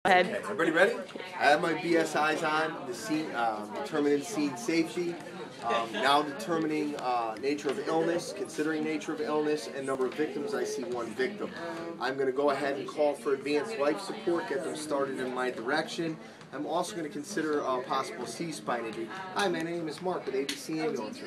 Ahead. Okay, everybody ready? I have my BSIs on, the scene, determining scene safety, now determining nature of illness, considering nature of illness, and number of victims. I see one victim. I'm going to go ahead and call for advanced life support, get them started in my direction. I'm also going to consider possible C-spine injury. Hi, my name is Mark with ABC Ambulance.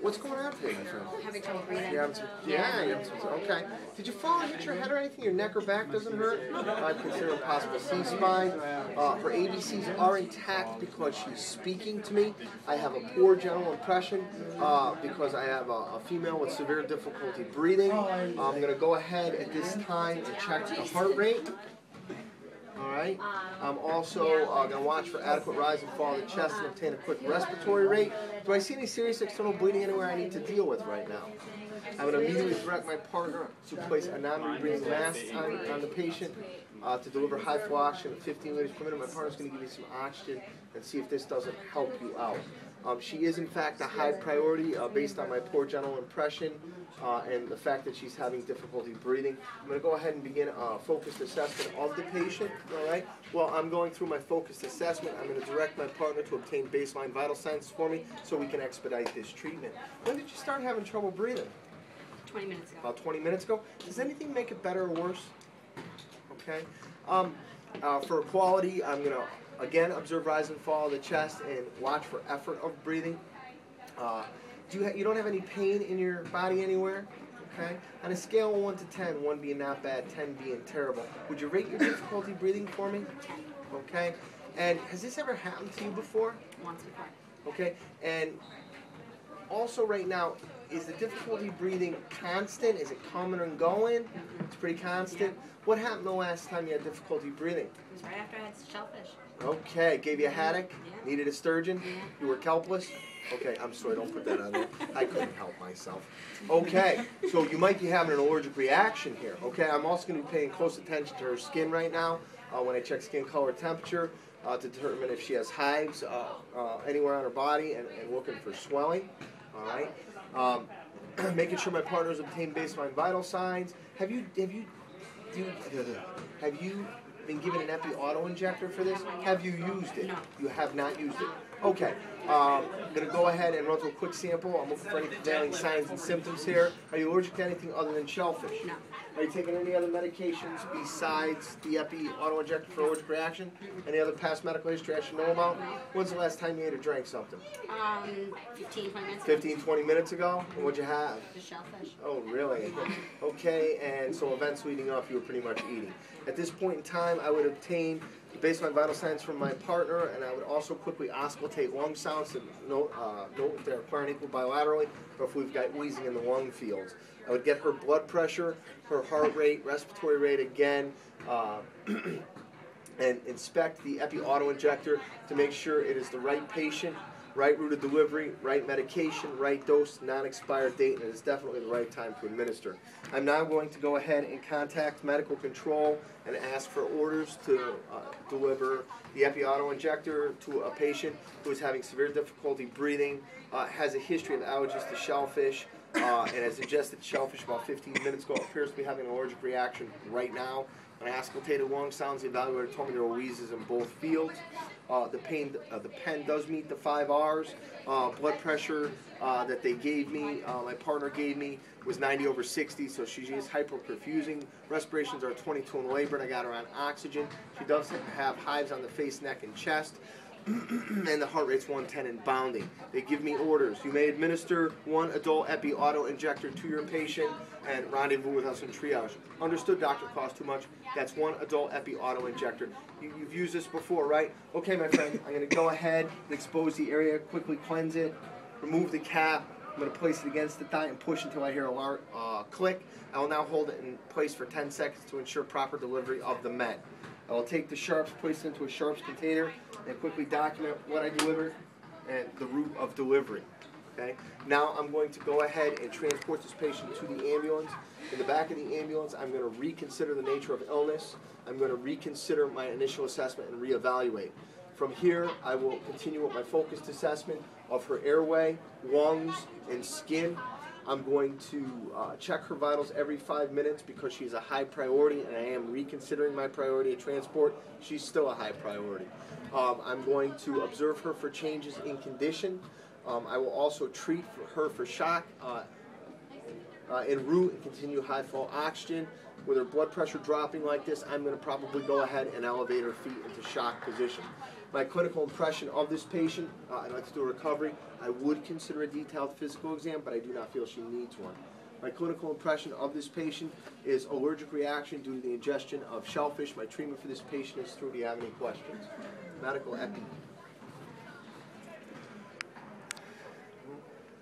What's going on today, my friend? Having trouble breathing. Okay. Did you fall and hit your head or anything? Your neck or back doesn't hurt? I'd consider a possible C-spine. Her ABCs are intact because she's speaking to me. I have a poor general impression because I have a female with severe difficulty breathing. I'm going to go ahead at this time and check the heart rate. Alright, I'm also going to watch for adequate rise and fall of the chest and obtain a quick respiratory rate. Do I see any serious external bleeding anywhere I need to deal with right now? I'm going to immediately direct my partner to place a non-breathing mask on the patient to deliver high flow oxygen at 15 liters per minute. My partner's going to give you some oxygen and see if this doesn't help you out. She is in fact a high priority based on my poor general impression and the fact that she's having difficulty breathing. I'm going to go ahead and begin a focused assessment of the patient. Alright, well, I'm going through my focused assessment. I'm going to direct my partner to obtain baseline vital signs for me so we can expedite this treatment. When did you start having trouble breathing? 20 minutes ago. About 20 minutes ago. Does anything make it better or worse? Okay. For quality, I'm going to again observe rise and fall of the chest and watch for effort of breathing. You don't have any pain in your body anywhere? Okay. On a scale of 1 to 10, 1 being not bad, 10 being terrible, would you rate your difficulty breathing for me? Okay. And has this ever happened to you before? Once before. Okay. And also right now, is the difficulty breathing constant? Is it coming and going? It's pretty constant. Yeah. What happened the last time you had difficulty breathing? It was right after I had shellfish. Okay, gave you a headache? Yeah. Needed a sturgeon? Yeah. You were kelpless? Okay, I'm sorry, don't put that on there. I couldn't help myself. Okay, so you might be having an allergic reaction here. Okay, I'm also going to be paying close attention to her skin right now when I check skin color temperature to determine if she has hives anywhere on her body and looking for swelling. All right, making sure my partners obtain baseline vital signs. Have you been given an epi auto injector for this? Have you used it? No. You have not used it. Okay. I'm going to go ahead and run through a quick sample. I'm looking for any prevailing signs and symptoms here. Are you allergic to anything other than shellfish? No. Are you taking any other medications besides the epi auto injector for allergic reaction? Any other past medical history I should know about? When's the last time you ate or drank something? 15, 20 minutes ago. 15, 20 minutes ago? And what'd you have? The shellfish. Oh, really? Okay, and so events leading up, you were pretty much eating. At this point in time, I would obtain the baseline vital signs from my partner, and I would also quickly auscultate lung sounds to note if they're occurring equal bilaterally or if we've got wheezing in the lung fields. I would get her blood pressure, her heart rate, respiratory rate again, and inspect the epi auto injector to make sure it is the right patient, right route of delivery, right medication, right dose, non-expired date, and it's definitely the right time to administer. I'm now going to go ahead and contact medical control and ask for orders to deliver the epi auto injector to a patient who is having severe difficulty breathing, has a history of allergies to shellfish, and has ingested shellfish about 15 minutes ago, appears to be having an allergic reaction right now. When I auscultated lung sounds, the evaluator told me there were wheezes in both fields. The pen does meet the 5 R's. Blood pressure that they gave me, my partner gave me, was 90/60, so she is hyperperfusing. Respirations are 22 in labor, and I got her on oxygen. She does have hives on the face, neck, and chest. And the heart rate's 110 and bounding. They give me orders. You may administer 1 adult epi auto injector to your patient and rendezvous with us in triage. Understood, doctor, cost too much. That's 1 adult epi auto injector. You've used this before, right? Okay, my friend, I'm going to go ahead and expose the area, quickly cleanse it, remove the cap. I'm going to place it against the thigh and push until I hear a click. I will now hold it in place for 10 seconds to ensure proper delivery of the med. I will take the sharps, place it into a sharps container, and quickly document what I delivered and the route of delivery. Okay. Now I'm going to go ahead and transport this patient to the ambulance. In the back of the ambulance, I'm going to reconsider the nature of illness. I'm going to reconsider my initial assessment and reevaluate. From here, I will continue with my focused assessment of her airway, lungs, and skin. I'm going to check her vitals every 5 minutes because she's a high priority, and I am reconsidering my priority of transport. She's still a high priority. I'm going to observe her for changes in condition. I will also treat her for shock en route and continue high flow oxygen. With her blood pressure dropping like this, I'm going to probably go ahead and elevate her feet into shock position. My clinical impression of this patient, I'd like to do a recovery. I would consider a detailed physical exam, but I do not feel she needs one. My clinical impression of this patient is allergic reaction due to the ingestion of shellfish. My treatment for this patient is through. Do you have any questions? Medical epi.